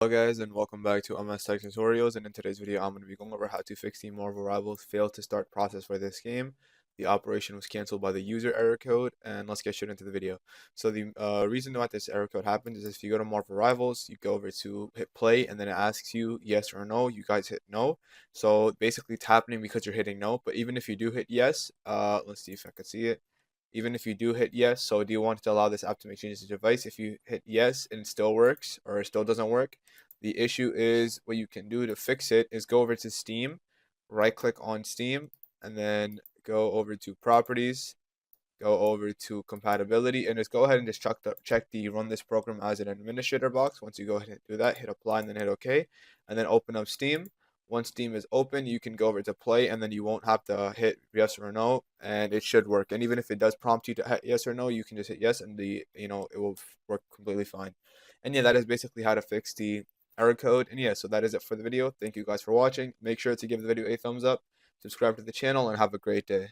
Hello guys, and welcome back to MS Tech Tutorials, and in today's video I'm going to be going over how to fix the Marvel Rivals fail to start process for this game. The operation was cancelled by the user error code, and let's get straight into the video. So the reason why this error code happens is if you go to Marvel Rivals, you go over to hit play, and then it asks you yes or no. You guys hit no, so basically it's happening because you're hitting no, but even if you do hit yes, let's see if I can see it. Even if you do hit yes, so do you want to allow this app to make changes to your device? If you hit yes and it still works or it still doesn't work, the issue is what you can do to fix it is go over to Steam, right click on Steam, and then go over to properties, go over to compatibility, and just go ahead and just check the run this program as an administrator box. Once you go ahead and do that, hit apply and then hit OK, and then open up Steam. Once Steam is open, you can go over to play, and then you won't have to hit yes or no, and it should work. And even if it does prompt you to hit yes or no, you can just hit yes, and it will work completely fine. And yeah, that is basically how to fix the error code. And yeah, so that is it for the video. Thank you guys for watching. Make sure to give the video a thumbs up, subscribe to the channel, and have a great day.